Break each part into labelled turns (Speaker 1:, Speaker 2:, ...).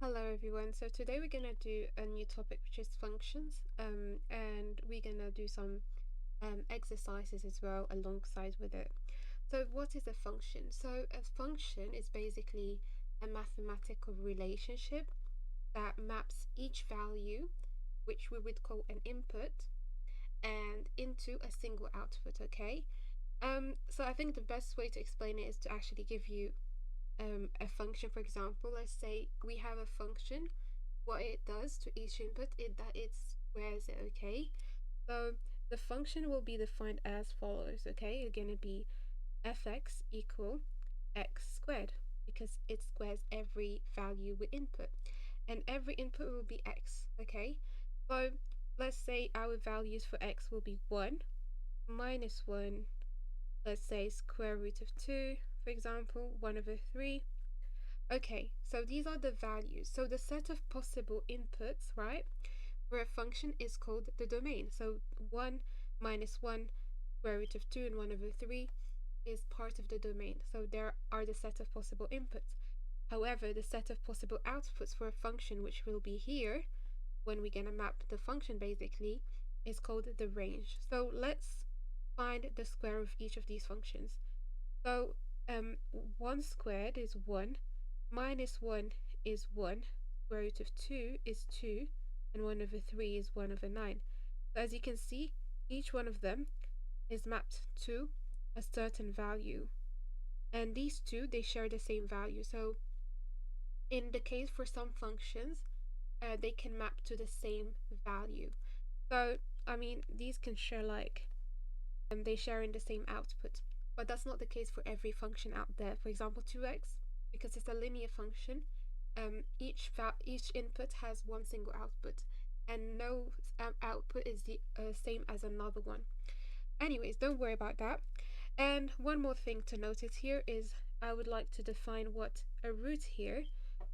Speaker 1: Hello everyone. So today we're gonna do a new topic which is functions, and we're gonna do some exercises as well alongside with it. So what is a function? So a function is basically a mathematical relationship that maps each value, which we would call an input, and into a single output. Okay. So I think the best way to explain it is to actually give you a function. For example, let's say we have a function. What it does to each input is that it squares it. Okay, so the function will be defined as follows. Okay, it's going to be fx equal x squared because it squares every value we input, and every input will be x. Okay, so let's say our values for x will be 1 minus 1, let's say square root of 2, for example, 1 over 3. Okay, so these are the values. So the set of possible inputs, right, for a function is called the domain. So 1 minus 1 square root of 2 and 1 over 3 is part of the domain. So there are the set of possible inputs. However, the set of possible outputs for a function, which will be here when we're going to map the function basically, is called the range. So let's find the square of each of these functions. So 1 squared is 1, minus 1 is 1, square root of 2 is 2, and 1 over 3 is 1 over 9. So as you can see, each one of them is mapped to a certain value. And these two, they share the same value. So in the case for some functions, they can map to the same value. So, I mean, these can share they share in the same output. But that's not the case for every function out there. For example, 2x, because it's a linear function, each input has one single output, and no output is the same as another one. Anyways, don't worry about that. And one more thing to notice here is I would like to define what a root here.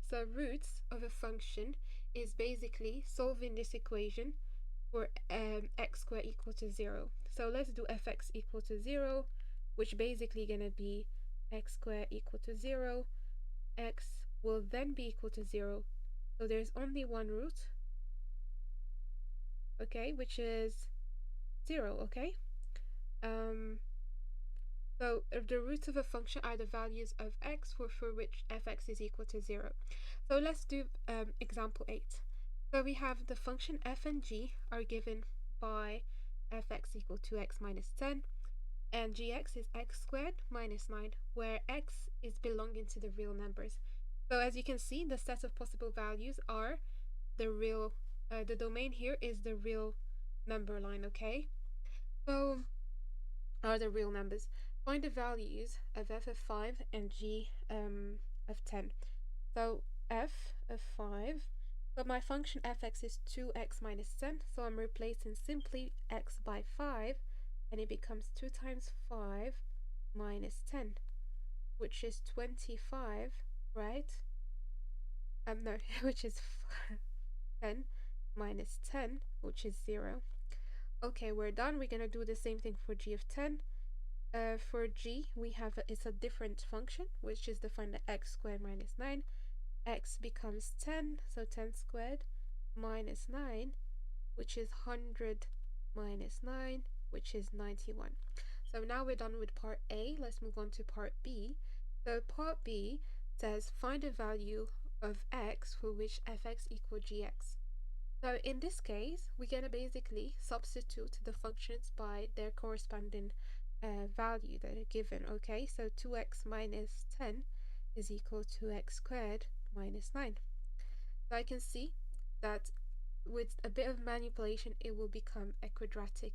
Speaker 1: So roots of a function is basically solving this equation for x squared equal to 0. So let's do fx equal to 0, which basically going to be x squared equal to 0. X will then be equal to 0. So there's only one root, okay, which is 0, okay? So the roots of a function are the values of x for which fx is equal to 0. So let's do example 8. So we have the function f and g are given by fx equal to x minus 10, and gx is x squared minus 9, where x is belonging to the real numbers. So as you can see, the set of possible values are the domain here is the real number line, okay? So are the real numbers. Find the values of f of 5 and g of 10. So f of 5, but my function fx is 2x minus 10, so I'm replacing simply x by 5, and it becomes 2 times 5 minus 10, which is 25, right? No, which is 10 minus 10, which is 0. Okay, we're done. We're gonna do the same thing for g of 10. For g, we have it's a different function, which is defined as x squared minus 9. X becomes 10, so 10 squared minus 9, which is 100 minus 9, which is 91. So now we're done with part A. Let's move on to part B. So part B says find a value of x for which fx equals gx. So in this case, we're going to basically substitute the functions by their corresponding value that are given, okay? So 2x minus 10 is equal to x squared minus 9. So I can see that with a bit of manipulation, it will become a quadratic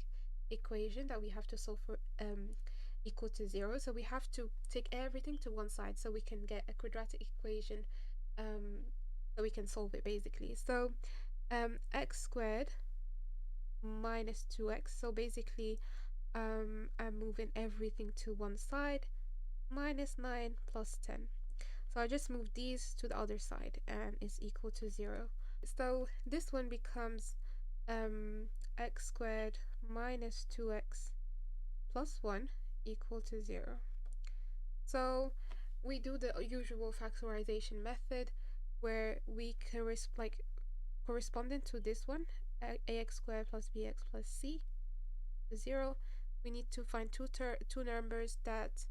Speaker 1: equation that we have to solve for equal to 0. So we have to take everything to one side so we can get a quadratic equation, so we can solve it basically. So x squared minus 2x, so basically I'm moving everything to one side, minus 9 plus 10. So I just move these to the other side and it's equal to 0. So this one becomes x squared minus 2x plus 1 equal to 0. So we do the usual factorization method. where we can like corresponding to this one, ax squared plus bx plus c is 0. We need to find two numbers that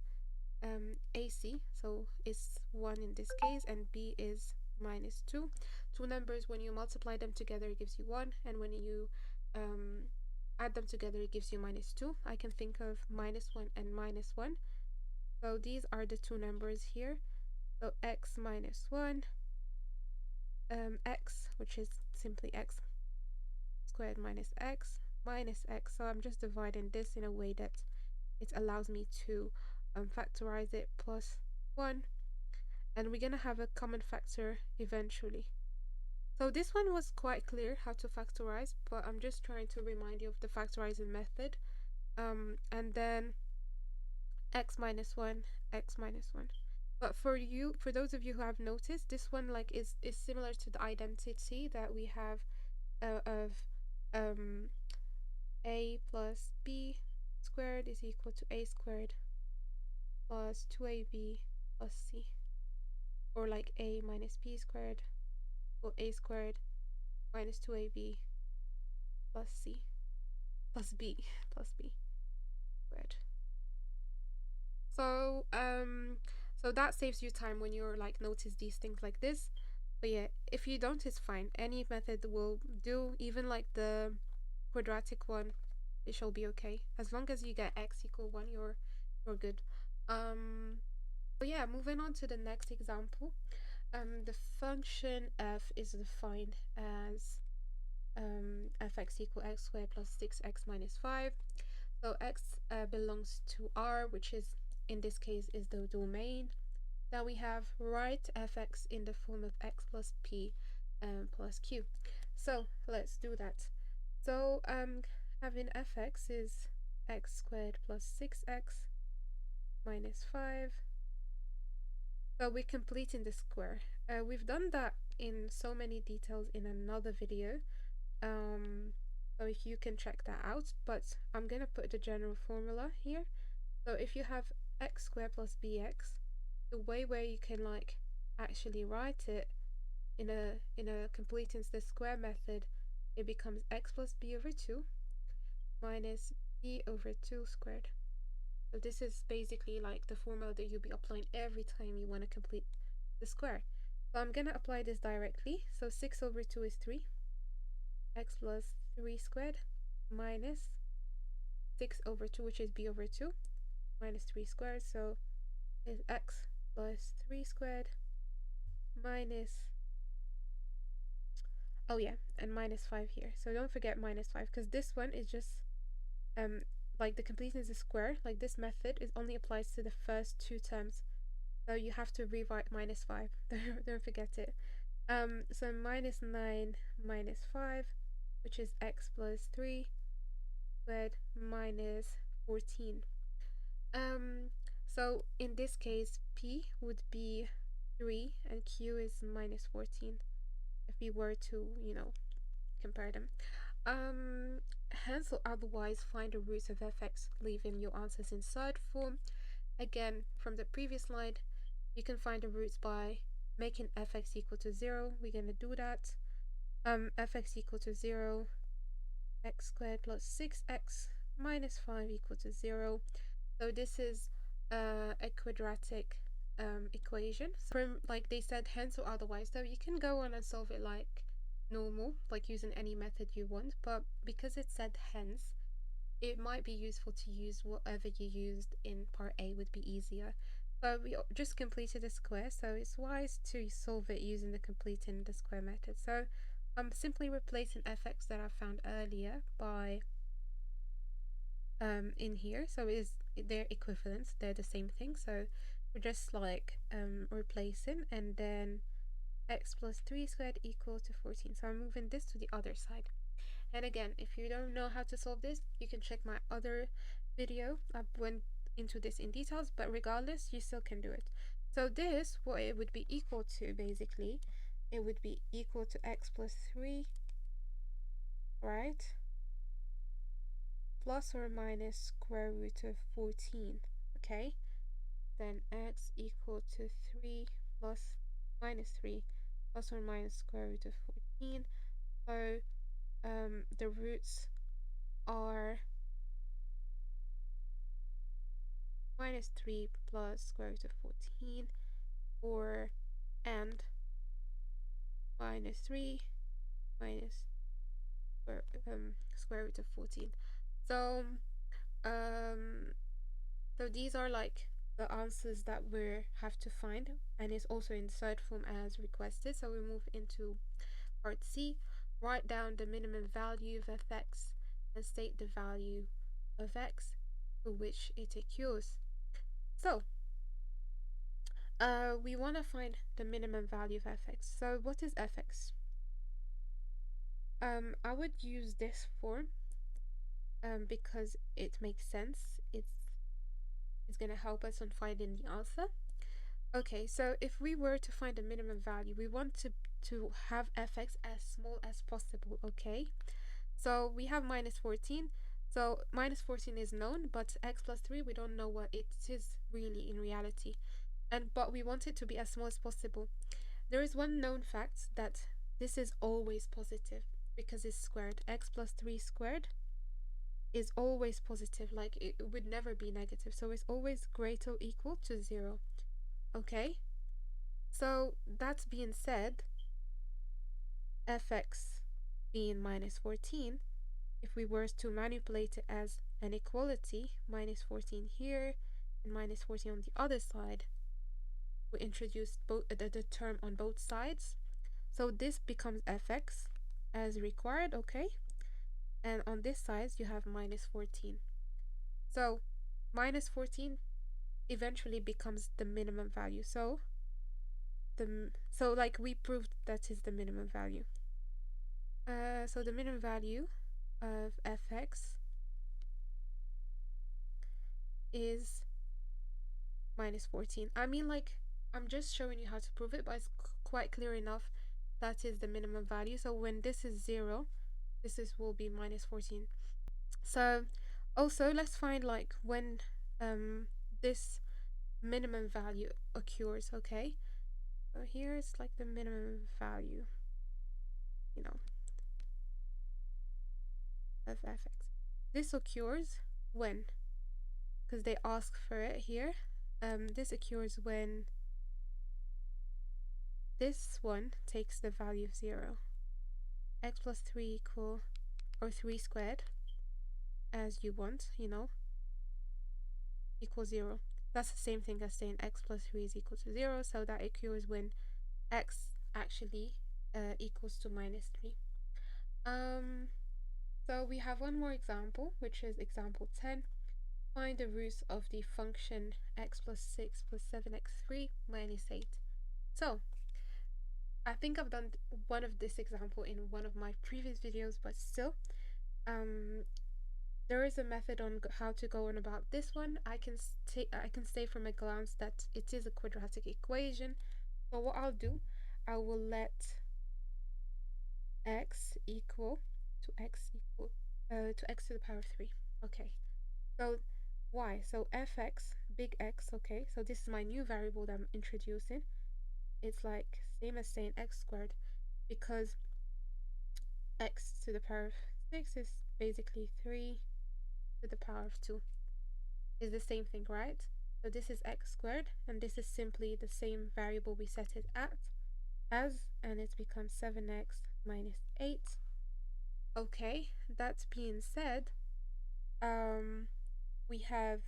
Speaker 1: AC, so it's 1 in this case, and B is -2. Two numbers, when you multiply them together, it gives you 1, and when you add them together, it gives you -2. I can think of -1 and -1. So these are the two numbers here. So x minus 1, x, which is simply x squared minus x. So I'm just dividing this in a way that it allows me to factorize it plus 1, and we're gonna have a common factor eventually. So this one was quite clear how to factorize, but I'm just trying to remind you of the factorizing method. And then x minus 1, x minus 1. But for those of you who have noticed, this one like is similar to the identity that we have of um, a plus b squared is equal to a squared plus 2ab plus c, or like a minus b squared or a squared minus 2ab plus c plus b plus b squared. So that saves you time when you're like notice these things like this. But yeah, if you don't, it's fine. Any method will do, even like the quadratic one, it shall be okay. As long as you get x equal 1, you're good. But yeah, moving on to the next example. The function f is defined as fx equal x squared plus 6x minus 5. So x belongs to R, which is, in this case, is the domain. Then we have write fx in the form of x plus p plus q. So let's do that. So having fx is x squared plus 6x minus 5. So we're completing the square. We've done that in so many details in another video. So if you can check that out, but I'm gonna put the general formula here. So if you have x squared plus bx, the way where you can like actually write it in a completing the square method, it becomes x plus b over 2 minus b over 2 squared. So this is basically like the formula that you'll be applying every time you want to complete the square. So I'm gonna apply this directly. So 6 over 2 is 3, x plus 3 squared minus 6 over 2, which is b over 2, minus 3 squared. So is x plus 3 squared minus, oh yeah, and minus 5 here. So don't forget minus 5, because this one is just like the completeness is square. Like this method is only applies to the first two terms, so you have to rewrite minus 5. Don't forget it. So minus 9 minus 5, which is x plus 3 squared minus 14. So in this case, p would be 3 and q is minus 14 if we were to, compare them. Hence or otherwise find the roots of fx, leaving your answers in third form. Again, from the previous slide, you can find the roots by making fx equal to 0. We're going to do that. Fx equal to 0, x squared plus 6x minus 5 equal to 0. So this is a quadratic equation. So from, like they said, hence or otherwise, so you can go on and solve it like normal, like using any method you want, but because it said hence, it might be useful to use whatever you used in part A would be easier. So we just completed a square, so it's wise to solve it using the completing the square method. So I'm simply replacing fx that I found earlier by in here, so they're equivalents, they're the same thing, so we're just like replacing, and then x plus 3 squared equal to 14. So I'm moving this to the other side. And again, if you don't know how to solve this, you can check my other video. I went into this in details, but regardless, you still can do it. So this, what it would be equal to, basically, it would be equal to x plus 3, right? Plus or minus square root of 14, okay? Then x equal to 3 plus minus 3 plus or minus square root of 14. So the roots are minus 3 plus square root of 14, or and minus 3 minus square root of 14. So um so these are like the answers that we have to find, and it's also in third form as requested. So we move into part C. Write down the minimum value of fx and state the value of x for which it occurs. So we want to find the minimum value of fx. So what is fx? I would use this form because it makes sense. It's gonna help us on finding the answer. Okay, so if we were to find a minimum value, we want to have fx as small as possible, okay? So we have minus 14. So minus 14 is known, but x plus 3, we don't know what it is really in reality. But we want it to be as small as possible. There is one known fact that this is always positive because it's squared. X plus 3 squared is always positive, like it would never be negative. So it's always greater or equal to 0. Okay? So that being said, fx being minus 14, if we were to manipulate it as an equality, minus 14 here and minus 14 on the other side, we introduce both the term on both sides. So this becomes fx as required, okay? And on this side, you have minus 14. So minus 14 eventually becomes the minimum value. So like we proved that is the minimum value. So the minimum value of fx is minus 14. I mean, like, I'm just showing you how to prove it, but it's quite clear enough that is the minimum value. So when this is 0, will be minus 14. So also let's find like when this minimum value occurs, okay? So here's like the minimum value, you know, of fx. This occurs when, because they ask for it here, this occurs when this one takes the value of 0. X plus 3 equal, or 3 squared, as you want, you know, equals 0. That's the same thing as saying x plus 3 is equal to 0, so that occurs when x actually equals to minus 3. So we have one more example, which is example 10. Find the roots of the function x plus 6 plus 7x3 minus 8. So I think I've done one of this example in one of my previous videos, but still, there is a method on how to go on about this one. I can say from a glance that it is a quadratic equation. So what I'll do, I will let x equal to x to the power 3. Okay. So y, so fx, big X, okay, so this is my new variable that I'm introducing. It's like same as saying x squared, because x to the power of 6 is basically 3 to the power of 2. Is the same thing, right? So this is x squared, and this is simply the same variable we set it as, and it becomes 7x minus 8. Okay, that being said, we have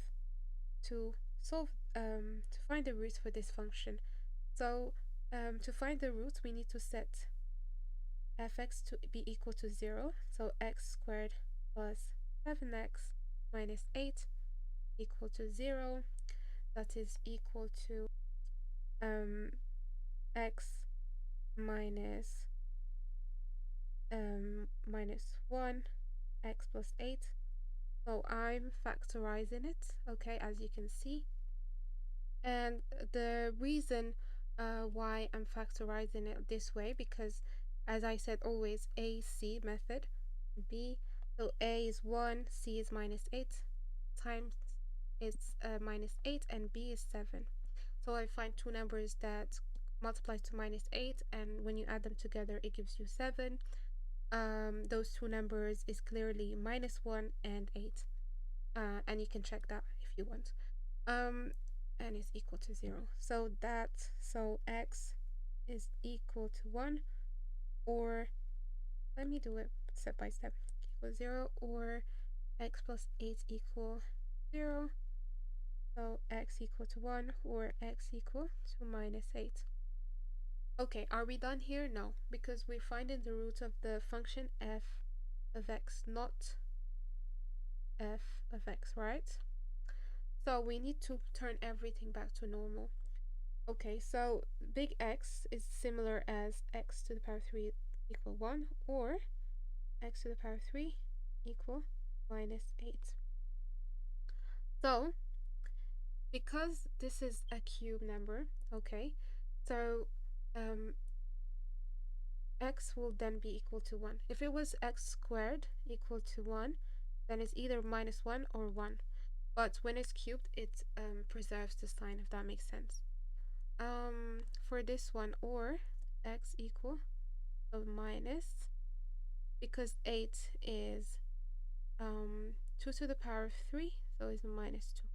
Speaker 1: to find the roots for this function. So to find the roots, we need to set fx to be equal to 0. So x squared plus 7x minus 8 equal to 0. That is equal to x minus minus 1, x plus 8. So I'm factorizing it, okay, as you can see. And the reason why I'm factorizing it this way, because as I said, always A, C method, B. So A is 1, C is minus 8, times it's minus 8, and B is 7. So I find two numbers that multiplies to -8, and when you add them together, it gives you 7. Those two numbers is clearly -1 and 8. And you can check that if you want. And it's equal to 0. So x is equal to 1, or let me do it step by step. Equal 0, or x plus 8 equal 0. So x equal to 1, or x equal to -8. Okay, are we done here? No, because we're finding the root of the function f of x, not f of x, right? So we need to turn everything back to normal. Okay, so big X is similar as x to the power 3 equal 1, or x to the power 3 equal -8. So because this is a cube number, okay, so x will then be equal to 1. If it was x squared equal to 1, then it's either -1 or 1. But when it's cubed, it preserves the sign, if that makes sense. For this one, or x equal of minus, because 8 is 2 to the power of 3, so it's -2.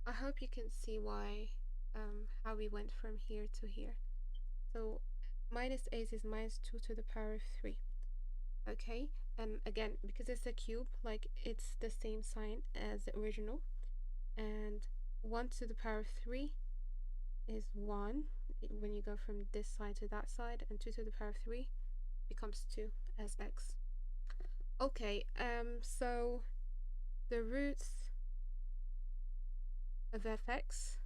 Speaker 1: I hope you can see why, how we went from here to here. So -8 is -2 to the power of 3. Okay, and again, because it's a cube, like it's the same sign as the original, and 1 to the power of 3 is 1 when you go from this side to that side, and 2 to the power of 3 becomes 2 as x. Okay, so the roots of fx,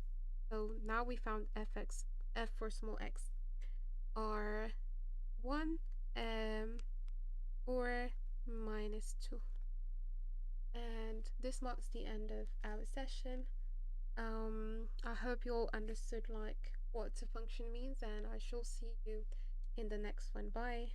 Speaker 1: so now we found fx, f for small x, are 1 or -2. And this marks the end of our session. I hope you all understood like what a function means, and I shall see you in the next one. Bye.